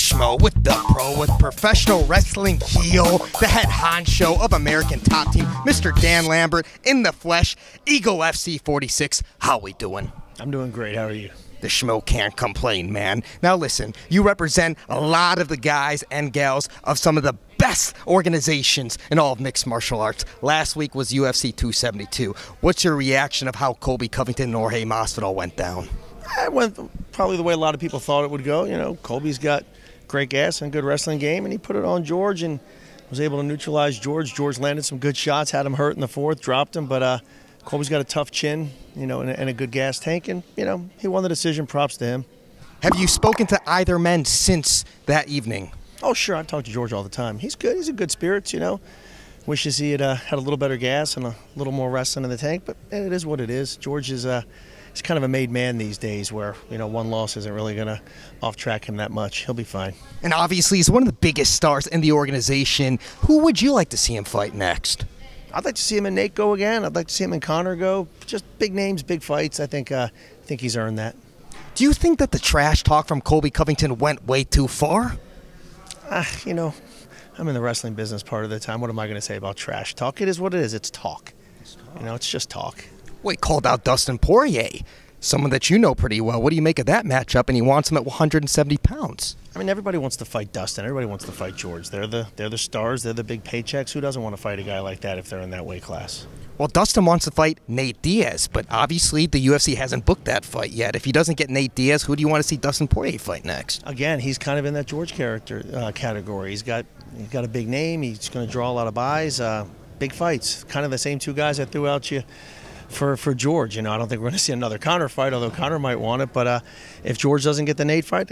Schmo with the pro, with professional wrestling heel, the head honcho of American Top Team, Mr. Dan Lambert, in the flesh, Eagle FC 46. How we doing? I'm doing great. How are you? The Schmo can't complain, man. Now listen, you represent a lot of the guys and gals of some of the best organizations in all of mixed martial arts. Last week was UFC 272. What's your reaction of how Colby Covington and Jorge Masvidal went down? It went probably the way a lot of people thought it would go. You know, Colby's got great gas and a good wrestling game, and he put it on George and was able to neutralize George. George landed some good shots, had him hurt in the fourth, dropped him, but Colby's got a tough chin, you know, and a good gas tank, and, you know, he won the decision. Props to him. Have you spoken to either men since that evening? Oh, sure. I talk to George all the time. He's good. He's in good spirits, you know. Wishes he had had a little better gas and a little more wrestling in the tank, but it is what it is. George is he's kind of a made man these days where, you know, one loss isn't really going to off-track him that much. He'll be fine. And obviously he's one of the biggest stars in the organization. Who would you like to see him fight next? I'd like to see him and Nate go again. I'd like to see him and Connor go. Just big names, big fights. I think he's earned that. Do you think that the trash talk from Colby Covington went way too far? You know, I'm in the wrestling business part of the time. What am I going to say about trash talk? It is what it is. It's talk. You know, it's just talk. Well, he called out Dustin Poirier, someone that you know pretty well. What do you make of that matchup? And he wants him at 170 pounds. I mean, everybody wants to fight Dustin. Everybody wants to fight George. They're the stars. They're the big paychecks. Who doesn't want to fight a guy like that if they're in that weight class? Well, Dustin wants to fight Nate Diaz, but obviously the UFC hasn't booked that fight yet. If he doesn't get Nate Diaz, who do you want to see Dustin Poirier fight next? Again, he's kind of in that George category. He's got a big name. He's going to draw a lot of buys. Big fights. Kind of the same two guys I threw out you for George. You know, I don't think we're going to see another Connor fight, although Connor might want it. But if George doesn't get the Nate fight,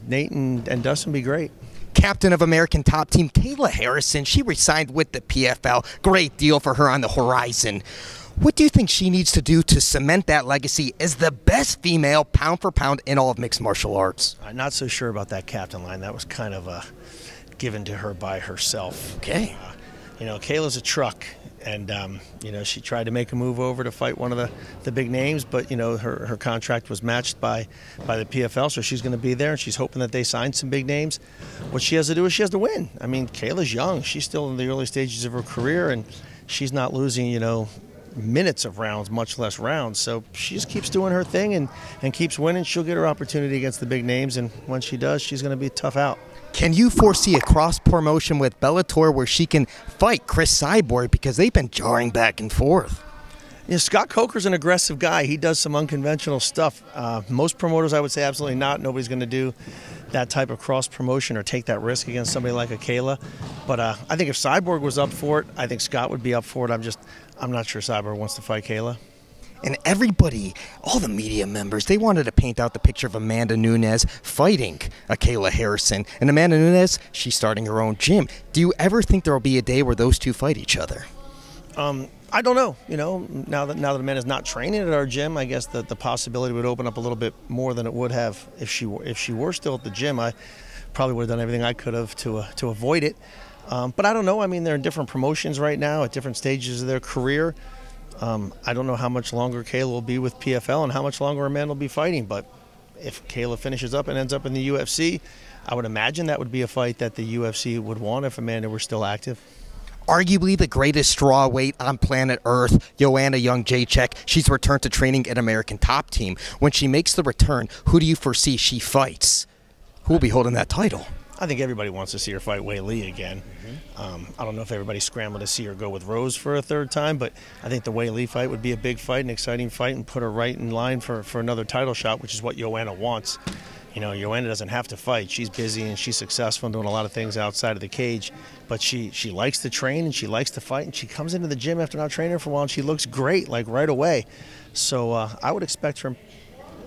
Nate and Dustin would be great. Captain of American Top Team, Kayla Harrison, she resigned with the PFL. Great deal for her on the horizon. What do you think she needs to do to cement that legacy as the best female pound for pound in all of mixed martial arts? I'm not so sure about that captain line. That was kind of given to her by herself. Okay. You know, Kayla's a truck, and you know, she tried to make a move over to fight one of the big names, but you know, her contract was matched by the PFL, so she's going to be there, and she's hoping that they sign some big names. What she has to do is she has to win. I mean, Kayla's young; she's still in the early stages of her career, and she's not losing, you know, minutes of rounds, much less rounds. So she just keeps doing her thing and keeps winning. She'll get her opportunity against the big names, and when she does, she's going to be tough out. Can you foresee a cross-promotion with Bellator where she can fight Chris Cyborg, because they've been jarring back and forth? You know, Scott Coker's an aggressive guy. He does some unconventional stuff. Most promoters, I would say, absolutely not. Nobody's going to do that type of cross-promotion or take that risk against somebody like a Kayla. But I think if Cyborg was up for it, I think Scott would be up for it. I'm not sure Cyborg wants to fight Kayla. And everybody, all the media members, they wanted to paint out the picture of Amanda Nunes fighting a Kayla Harrison. And Amanda Nunes, she's starting her own gym. Do you ever think there will be a day where those two fight each other? I don't know. You know, now that Amanda's not training at our gym, I guess that the possibility would open up a little bit more than it would have if she were still at the gym. I probably would have done everything I could have to avoid it. But I don't know. I mean, they're in different promotions right now at different stages of their career. I don't know how much longer Kayla will be with PFL and how much longer Amanda will be fighting, but if Kayla finishes up and ends up in the UFC, I would imagine that would be a fight that the UFC would want if Amanda were still active. Arguably the greatest strawweight on planet Earth, Joanna Jedrzejczyk, she's returned to training at American Top Team. When she makes the return, who do you foresee she fights? Who will be holding that title? I think everybody wants to see her fight Weili again. I don't know if everybody's scrambling to see her go with Rose for a third time, but I think the Weili fight would be a big fight, an exciting fight, and put her right in line for another title shot, which is what Joanna wants. You know, Joanna doesn't have to fight. She's busy and she's successful and doing a lot of things outside of the cage, but she likes to train and she likes to fight, and she comes into the gym after not training for a while and she looks great, like right away. So I would expect her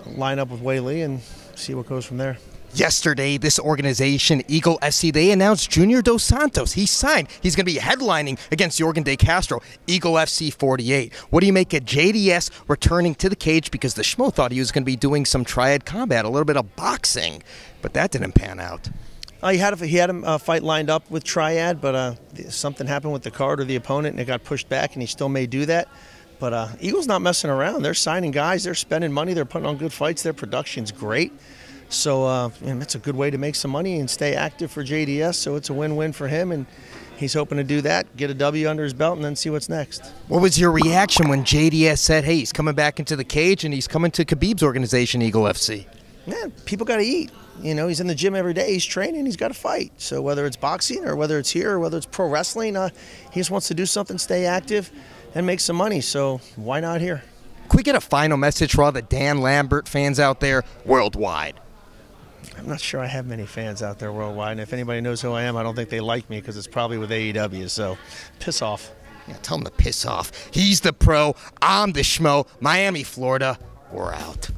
to line up with Weili and see what goes from there. Yesterday, this organization, Eagle FC, they announced Junior Dos Santos. He signed. He's going to be headlining against Jorgen De Castro, Eagle FC 48. What do you make of JDS returning to the cage? Because the Schmo thought he was going to be doing some triad combat, a little bit of boxing, but that didn't pan out. He had a fight lined up with Triad, but something happened with the card or the opponent, and it got pushed back, and he still may do that. But Eagle's not messing around. They're signing guys. They're spending money. They're putting on good fights. Their production's great. So and that's a good way to make some money and stay active for JDS. So it's a win-win for him, and he's hoping to do that, get a W under his belt, and then see what's next. What was your reaction when JDS said, hey, he's coming back into the cage and he's coming to Khabib's organization, Eagle FC? Man, people got to eat. You know, he's in the gym every day. He's training. He's got to fight. So whether it's boxing or whether it's here or whether it's pro wrestling, he just wants to do something, stay active, and make some money. So why not here? Can we get a final message for all the Dan Lambert fans out there worldwide? I'm not sure I have many fans out there worldwide. And if anybody knows who I am, I don't think they like me because it's probably with AEW. So piss off. Yeah, tell him to piss off. He's the pro. I'm the schmo. Miami, Florida. We're out.